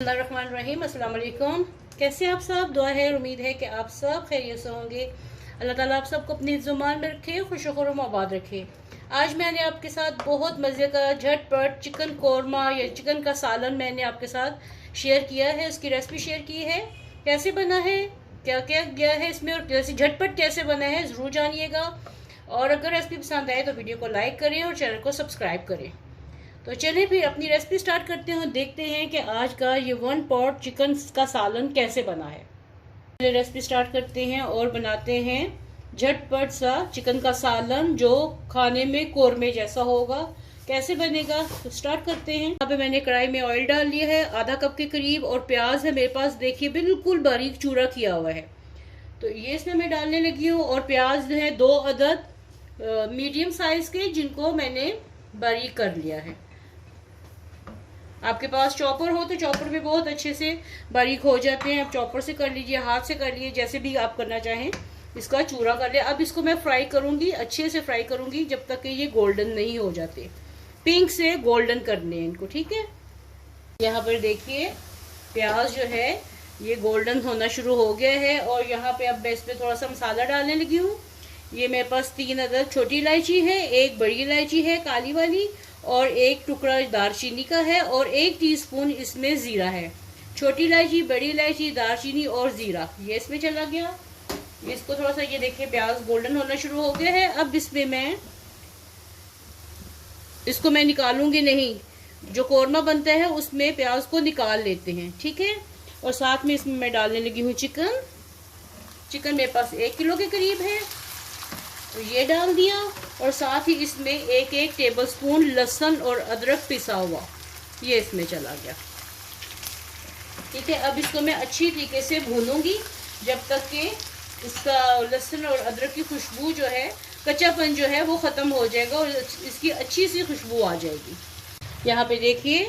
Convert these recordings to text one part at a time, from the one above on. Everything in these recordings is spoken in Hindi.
रहीम अस्सलाम वालेकुम। कैसे आप सब? दुआ है और उम्मीद है कि आप सब खैरियत से होंगे। अल्लाह ताला आप सबको अपनी ज़ुबान में रखे, खुश खुरम आबाद रखे। आज मैंने आपके साथ बहुत मज़े का झटपट चिकन कोरमा या चिकन का सालन मैंने आपके साथ शेयर किया है। उसकी रेसिपी शेयर की है, कैसे बना है, क्या क्या गया है इसमें और कैसे झटपट कैसे बना है, ज़रूर जानिएगा। और अगर रेसिपी पसंद आए तो वीडियो को लाइक करें और चैनल को सब्सक्राइब करें। तो चलिए फिर अपनी रेसिपी स्टार्ट करते हैं और देखते हैं कि आज का ये 1 पॉट चिकन का सालन कैसे बना है। चलिए रेसिपी स्टार्ट करते हैं और बनाते हैं झटपट सा चिकन का सालन जो खाने में कोरमे जैसा होगा। कैसे बनेगा तो स्टार्ट करते हैं। यहाँ पे मैंने कढ़ाई में ऑयल डाल लिया है आधा कप के करीब, और प्याज है मेरे पास, देखिए बिल्कुल बारीक चूरा किया हुआ है। तो ये इसमें मैं डालने लगी हूँ। और प्याज है 2 अदद मीडियम साइज के, जिनको मैंने बारीक कर लिया है। आपके पास चॉपर हो तो चॉपर में बहुत अच्छे से बारीक हो जाते हैं। आप चॉपर से कर लीजिए, हाथ से कर लीजिए, जैसे भी आप करना चाहें। इसका चूरा कर लिया। अब इसको मैं फ्राई करूंगी, अच्छे से फ्राई करूंगी जब तक कि ये गोल्डन नहीं हो जाते। पिंक से गोल्डन करने हैं इनको, ठीक है। यहाँ पर देखिए प्याज जो है ये गोल्डन होना शुरू हो गया है। और यहाँ पे अब मैं इसमें थोड़ा सा मसाला डालने लगी हूँ। ये मेरे पास 3 अदद छोटी इलायची है, 1 बड़ी इलायची है काली वाली, और 1 टुकड़ा दालचीनी का है, और 1 टीस्पून इसमें जीरा है। छोटी इलायची, बड़ी इलायची, दालचीनी और जीरा ये इसमें चला गया। इसको थोड़ा सा, ये देखिए प्याज गोल्डन होना शुरू हो गया है। अब इसमें मैं इसको निकालूंगी नहीं, जो कोरमा बनता है उसमें प्याज को निकाल लेते हैं, ठीक है। और साथ में इसमें मैं डालने लगी हूँ चिकन मेरे पास 1 किलो के करीब है, तो ये डाल दिया। और साथ ही इसमें 1 टेबलस्पून लहसुन और अदरक पिसा हुआ ये इसमें चला गया, ठीक है। अब इसको मैं अच्छी तरीके से भूनूंगी जब तक कि इसका लहसुन और अदरक की खुशबू जो है, कच्चापन जो है वो ख़त्म हो जाएगा और इसकी अच्छी सी खुशबू आ जाएगी। यहाँ पे देखिए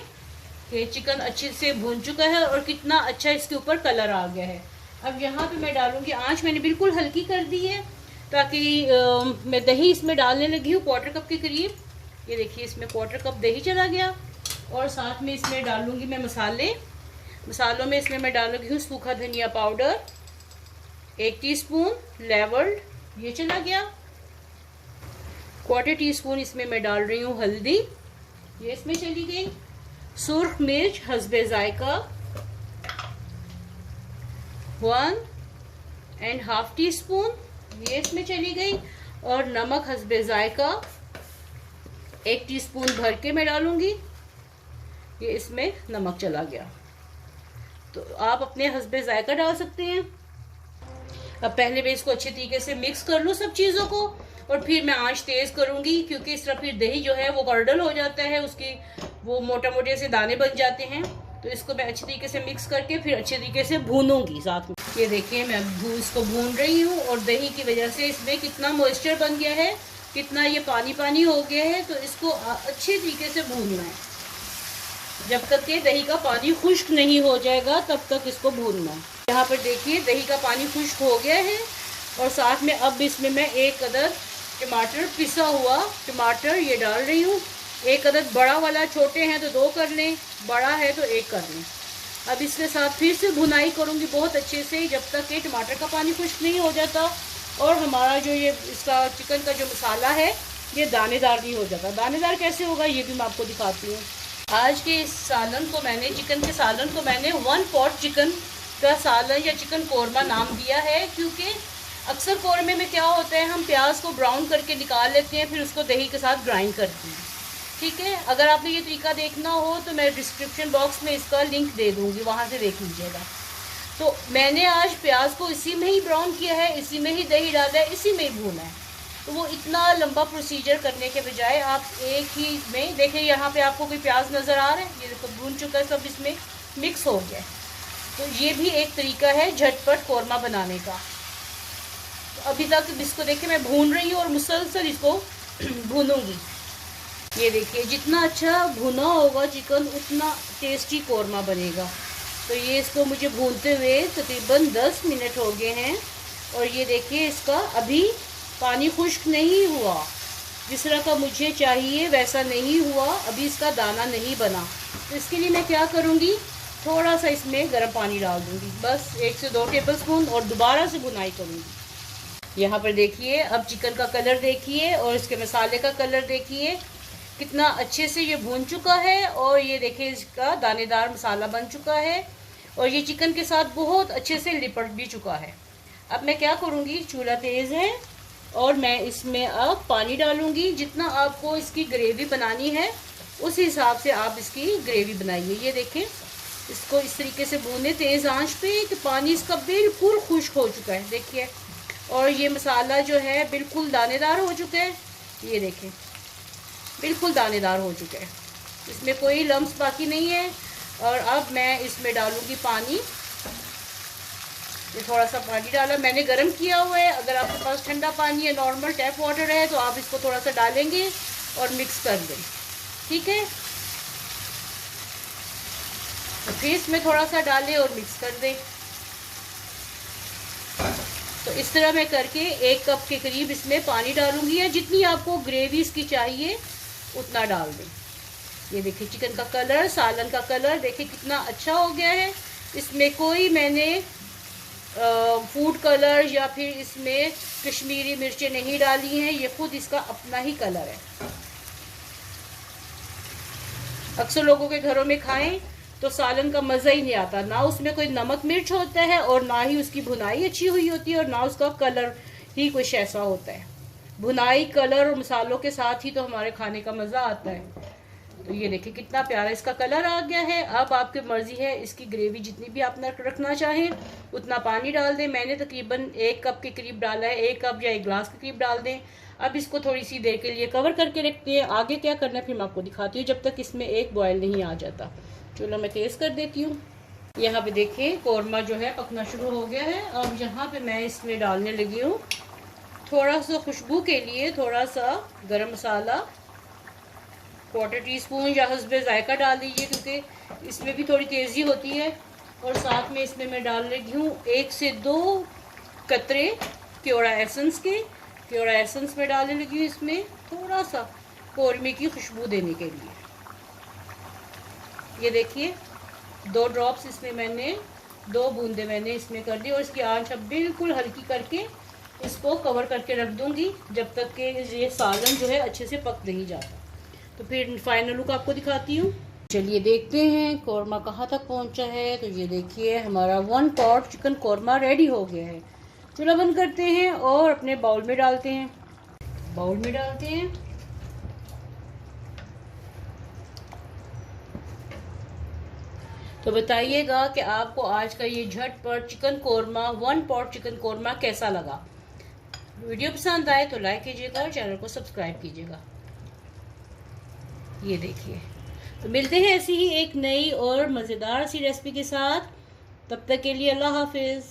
कि चिकन अच्छे से भून चुका है और कितना अच्छा इसके ऊपर कलर आ गया है। अब यहाँ पे मैं डालूंगी, आँच मैंने बिल्कुल हल्की कर दी है ताकि मैं दही इसमें डालने लगी हूँ 1/4 कप के करीब। ये देखिए इसमें 1/4 कप दही चला गया। और साथ में इसमें डालूंगी मैं मसालों में इसमें मैं डाल लगी हूँ सूखा धनिया पाउडर 1 टीस्पून, लेवर्ड ये चला गया। 1/4 टीस्पून इसमें मैं डाल रही हूँ हल्दी, ये इसमें चली गई। सुर्ख मिर्च हस्बे जायका 1.5 टीस्पून ये इसमें चली गई। और नमक हस्बे जायका 1 टीस्पून भर के मैं डालूंगी, ये इसमें नमक चला गया। तो आप अपने हस्बे जायका डाल सकते हैं। अब पहले मैं इसको अच्छे तरीके से मिक्स कर लूँ सब चीज़ों को, और फिर मैं आंच तेज़ करूंगी, क्योंकि इस तरह फिर दही जो है वो गर्डल हो जाता है, उसकी वो मोटे से दाने बन जाते हैं। तो इसको मैं अच्छे तरीके से मिक्स करके फिर अच्छे तरीके से भूनूंगी साथ में। ये देखिए मैं इसको भून रही हूँ, और दही की वजह से इसमें कितना मॉइस्चर बन गया है, कितना ये पानी हो गया है। तो इसको अच्छे तरीके से भूनना है जब तक कि दही का पानी खुश्क नहीं हो जाएगा, तब तक इसको भूनना है। यहाँ पर देखिए दही का पानी खुश्क हो गया है। और साथ में अब इसमें मैं 1 अदद टमाटर, पिसा हुआ टमाटर ये डाल रही हूँ। 1 अदद बड़ा वाला, छोटे हैं तो 2 कर लें, बड़ा है तो 1 कर लें। अब इसके साथ फिर से भुनाई करूँगी बहुत अच्छे से जब तक कि टमाटर का पानी खुश्क नहीं हो जाता और हमारा जो ये इसका चिकन का जो मसाला है ये दानेदार नहीं हो जाता। दानेदार कैसे होगा ये भी मैं आपको दिखाती हूँ। आज के इस सालन को मैंने, चिकन के सालन को मैंने 1 पॉट चिकन का सालन या चिकन कोरमा नाम दिया है, क्योंकि अक्सर कोरमे में क्या होता है, हम प्याज को ब्राउन करके निकाल लेते हैं, फिर उसको दही के साथ ग्राइंड करते हैं, ठीक है। अगर आपने ये तरीका देखना हो तो मैं डिस्क्रिप्शन बॉक्स में इसका लिंक दे दूँगी, वहाँ से देख लीजिएगा। तो मैंने आज प्याज को इसी में ही ब्राउन किया है, इसी में ही दही डाला है, इसी में ही भूना है। तो वो इतना लंबा प्रोसीजर करने के बजाय आप एक ही में, देखिए यहाँ पे आपको कोई प्याज नज़र आ रहा है, ये देखो भून चुका है, सब इसमें मिक्स हो गया है। तो ये भी एक तरीका है झटपट कोरमा बनाने का। तो अभी तक इसको देखिए मैं भून रही हूँ और मुसलसल इसको भूनूंगी। ये देखिए जितना अच्छा भुना होगा चिकन उतना टेस्टी कोरमा बनेगा। तो ये इसको मुझे भूनते हुए तकरीबन 10 मिनट हो गए हैं, और ये देखिए इसका अभी पानी खुश्क नहीं हुआ, जिस तरह का मुझे चाहिए वैसा नहीं हुआ, अभी इसका दाना नहीं बना। तो इसके लिए मैं क्या करूँगी, थोड़ा सा इसमें गर्म पानी डाल दूंगी, बस 1 से 2 टेबलस्पून, और दोबारा से भुनाई करूंगी। यहाँ पर देखिए, अब चिकन का कलर देखिए और इसके मसाले का कलर देखिए, कितना अच्छे से ये भून चुका है। और ये देखिए इसका दानेदार मसाला बन चुका है और ये चिकन के साथ बहुत अच्छे से लिपट भी चुका है। अब मैं क्या करूँगी, चूल्हा तेज़ है और मैं इसमें अब पानी डालूंगी। जितना आपको इसकी ग्रेवी बनानी है उस हिसाब से आप इसकी ग्रेवी बनाइए। ये देखें, इसको इस तरीके से भूने तेज़ आंच पे कि पानी इसका बिल्कुल खुश्क हो चुका है, देखिए। और ये मसाला जो है बिल्कुल दानेदार हो चुका है, ये देखें बिल्कुल दानेदार हो चुका है, इसमें कोई लम्स बाकी नहीं है। और अब मैं इसमें डालूंगी पानी। ये थोड़ा सा पानी डाला मैंने, गर्म किया हुआ है। अगर आपके पास ठंडा पानी या नॉर्मल टैप वाटर है तो आप इसको थोड़ा सा डालेंगे और मिक्स कर दें, ठीक है। तो फिर इसमें थोड़ा सा डालें और मिक्स कर दें। तो इस तरह मैं करके 1 कप के करीब इसमें पानी डालूंगी, या जितनी आपको ग्रेवी इसकी चाहिए उतना डाल दें। ये देखिए चिकन का कलर, सालन का कलर देखिए कितना अच्छा हो गया है। इसमें कोई मैंने फूड कलर या फिर इसमें कश्मीरी मिर्चें नहीं डाली हैं, ये खुद इसका अपना ही कलर है। अक्सर लोगों के घरों में खाएं तो सालन का मज़ा ही नहीं आता, ना उसमें कोई नमक मिर्च होता है और ना ही उसकी भुनाई अच्छी हुई होती है और ना उसका कलर ही कुछ ऐसा होता है। भुनाई, कलर और मसालों के साथ ही तो हमारे खाने का मज़ा आता है। तो ये देखिए कितना प्यारा इसका कलर आ गया है। अब आपकी मर्जी है, इसकी ग्रेवी जितनी भी आप रखना चाहें उतना पानी डाल दें। मैंने तकरीबन 1 कप के करीब डाला है, 1 कप या 1 गिलास के करीब डाल दें। अब इसको थोड़ी सी देर के लिए कवर करके रखते हैं। आगे क्या करना है फिर मैं आपको दिखाती हूँ, जब तक इसमें एक बॉयल नहीं आ जाता। चलो मैं तेज़ कर देती हूँ। यहाँ पे देखिए कौरमा जो है पकना शुरू हो गया है। अब यहाँ पे मैं इसमें डालने लगी हूँ थोड़ा सा खुशबू के लिए थोड़ा सा गरम मसाला, 1/4 टीस्पून या हस्बे जायका डाल दीजिए क्योंकि इसमें भी थोड़ी तेज़ी होती है। और साथ में इसमें मैं डाल रही हूँ 1 से 2 कतरे क्योरा एसेंस के। क्योरा एसेंस में डालने लगी हूँ इसमें थोड़ा सा कौरमे की खुशबू देने के लिए। ये देखिए 2 ड्रॉप्स इसमें मैंने 2 बूंदे मैंने इसमें कर दी और इसकी आंच अब बिल्कुल हल्की करके इसको कवर करके रख दूंगी जब तक कि ये सालन जो है अच्छे से पक नहीं जाता। तो फिर फाइनल लुक आपको दिखाती हूँ। चलिए देखते हैं कौरमा कहाँ तक पहुँचा है। तो ये देखिए हमारा 1 पॉट चिकन कौरमा रेडी हो गया है। चूल्हा बंद करते हैं और अपने बाउल में डालते हैं। बाउल में डालते हैं। तो बताइएगा कि आपको आज का ये झटपट chicken korma 1 pot chicken korma कैसा लगा। वीडियो पसंद आए तो लाइक कीजिएगा और चैनल को सब्सक्राइब कीजिएगा। ये देखिए, तो मिलते हैं ऐसी ही एक नई और मज़ेदार सी रेसिपी के साथ। तब तक के लिए अल्लाह हाफिज़।